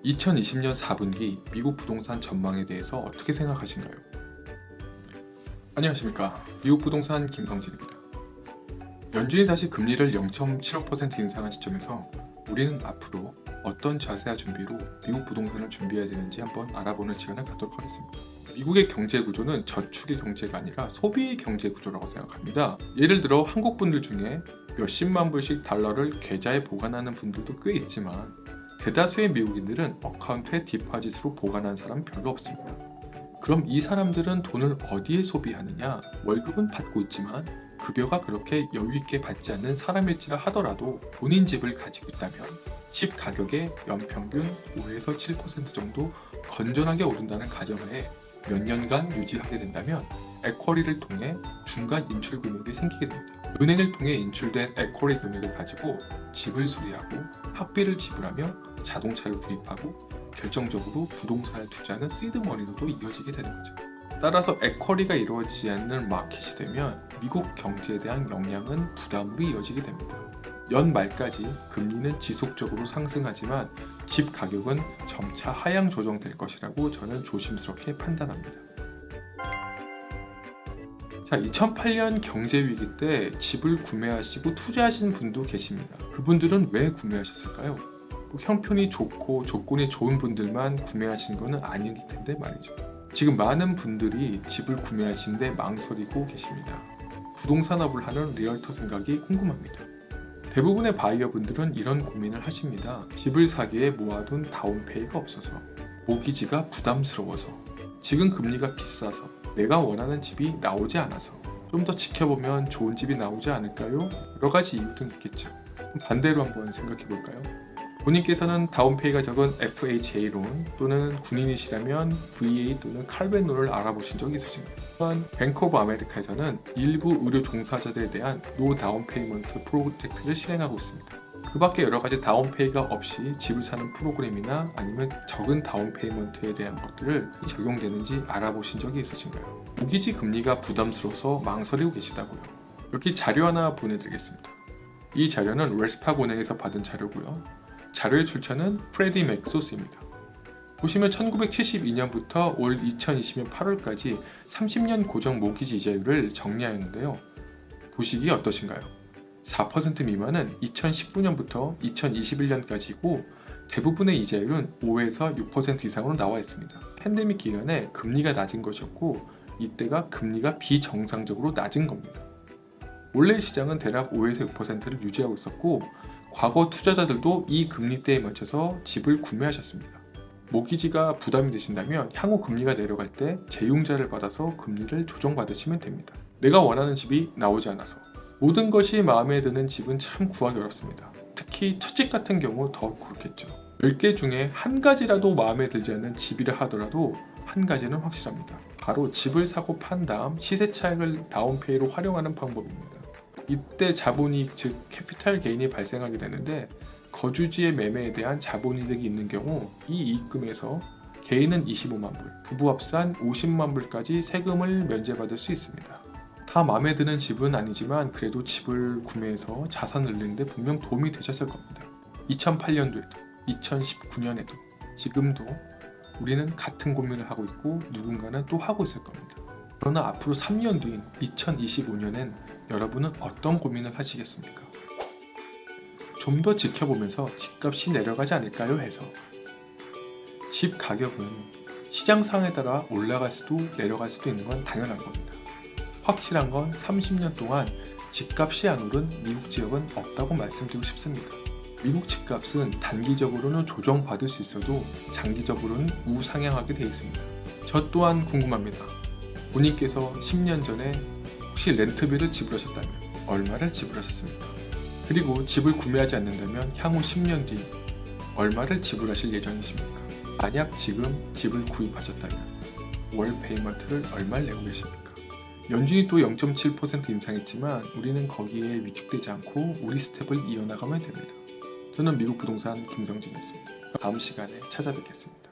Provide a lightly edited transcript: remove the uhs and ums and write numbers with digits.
2020년 4분기 미국 부동산 전망에 대해서 어떻게 생각하신가요? 안녕하십니까. 미국 부동산 김성진입니다. 연준이 다시 금리를 0.75% 인상한 시점에서 우리는 앞으로 어떤 자세와 준비로 미국 부동산을 준비해야 되는지 한번 알아보는 시간을 갖도록 하겠습니다. 미국의 경제 구조는 저축의 경제가 아니라 소비의 경제 구조라고 생각합니다. 예를 들어 한국 분들 중에 몇십만 불씩 달러를 계좌에 보관하는 분들도 꽤 있지만 대다수의 미국인들은 어카운트에 디파짓으로 보관한 사람 별로 없습니다. 그럼 이 사람들은 돈을 어디에 소비하느냐? 월급은 받고 있지만 급여가 그렇게 여유있게 받지 않는 사람일지라 하더라도 본인 집을 가지고 있다면 집 가격의 연평균 5에서 7% 정도 건전하게 오른다는 가정하에 몇 년간 유지하게 된다면 에쿼리를 통해 중간 인출 금액이 생기게 됩니다. 은행을 통해 인출된 에쿼리 금액을 가지고 집을 수리하고 학비를 지불하며 자동차를 구입하고 결정적으로 부동산을 투자하는 시드머니로도 이어지게 되는 거죠. 따라서 에쿼리가 이루어지지 않는 마켓이 되면 미국 경제에 대한 영향은 부담으로 이어지게 됩니다. 연말까지 금리는 지속적으로 상승하지만 집 가격은 점차 하향 조정될 것이라고 저는 조심스럽게 판단합니다. 자, 2008년 경제위기 때 집을 구매하시고 투자하신 분도 계십니다. 그분들은 왜 구매하셨을까요? 형편이 좋고 조건이 좋은 분들만 구매하신 것은 아닐 텐데 말이죠. 지금 많은 분들이 집을 구매하시는데 망설이고 계십니다. 부동산업을 하는 리얼터 생각이 궁금합니다. 대부분의 바이어분들은 이런 고민을 하십니다. 집을 사기에 모아둔 다운페이가 없어서, 모기지가 부담스러워서, 지금 금리가 비싸서, 내가 원하는 집이 나오지 않아서, 좀 더 지켜보면 좋은 집이 나오지 않을까요? 여러 가지 이유 등 있겠죠. 반대로 한번 생각해 볼까요? 본인께서는 다운페이가 적은 FHA-론 또는 군인이시라면 VA 또는 칼벤론을 알아보신 적이 있으신가요? 또한 뱅크 오브 아메리카에서는 일부 의료 종사자들에 대한 노 다운페이먼트 프로젝트를 실행하고 있습니다. 그 밖에 여러 가지 다운페이가 없이 집을 사는 프로그램이나 아니면 적은 다운페이먼트에 대한 것들을 적용되는지 알아보신 적이 있으신가요? 모기지 금리가 부담스러워서 망설이고 계시다고요. 여기 자료 하나 보내드리겠습니다. 이 자료는 웰스파고은행에서 받은 자료고요. 자료의 출처는 프레디 맥소스입니다. 보시면 1972년부터 올 2020년 8월까지 30년 고정 모기지 이자율을 정리하였는데요. 보시기 어떠신가요? 4% 미만은 2019년부터 2021년까지고 대부분의 이자율은 5에서 6% 이상으로 나와 있습니다. 팬데믹 기간에 금리가 낮은 것이었고 이때가 금리가 비정상적으로 낮은 겁니다. 원래 시장은 대략 5에서 6%를 유지하고 있었고 과거 투자자들도 이 금리대에 맞춰서 집을 구매하셨습니다. 모기지가 부담이 되신다면 향후 금리가 내려갈 때 재융자를 받아서 금리를 조정받으시면 됩니다. 내가 원하는 집이 나오지 않아서 모든 것이 마음에 드는 집은 참 구하기 어렵습니다. 특히 첫 집 같은 경우 더 그렇겠죠. 10개 중에 한 가지라도 마음에 들지 않는 집이라 하더라도 한 가지는 확실합니다. 바로 집을 사고 판 다음 시세 차익을 다운페이로 활용하는 방법입니다. 이때 자본이익 즉 캐피탈 게인이 발생하게 되는데 거주지의 매매에 대한 자본이득이 있는 경우 이 이익금에서 개인은 25만 불, 부부 합산 50만 불까지 세금을 면제받을 수 있습니다. 다 마음에 드는 집은 아니지만 그래도 집을 구매해서 자산을 늘리는데 분명 도움이 되셨을 겁니다. 2008년도에도 2019년에도 지금도 우리는 같은 고민을 하고 있고 누군가는 또 하고 있을 겁니다. 그러나 앞으로 3년 뒤인 2025년엔 여러분은 어떤 고민을 하시겠습니까? 좀 더 지켜보면서 집값이 내려가지 않을까요? 해서 집 가격은 시장 상황에 따라 올라갈 수도 내려갈 수도 있는 건 당연한 겁니다. 확실한 건 30년 동안 집값이 안 오른 미국 지역은 없다고 말씀드리고 싶습니다. 미국 집값은 단기적으로는 조정받을 수 있어도 장기적으로는 우상향하게 되어 있습니다. 저 또한 궁금합니다. 본인께서 10년 전에 혹시 렌트비를 지불하셨다면 얼마를 지불하셨습니까? 그리고 집을 구매하지 않는다면 향후 10년 뒤 얼마를 지불하실 예정이십니까? 만약 지금 집을 구입하셨다면 월 페이먼트를 얼마를 내고 계십니까? 연준이 또 0.7% 인상했지만 우리는 거기에 위축되지 않고 우리 스텝을 이어나가면 됩니다. 저는 미국 부동산 김성진이었습니다. 다음 시간에 찾아뵙겠습니다.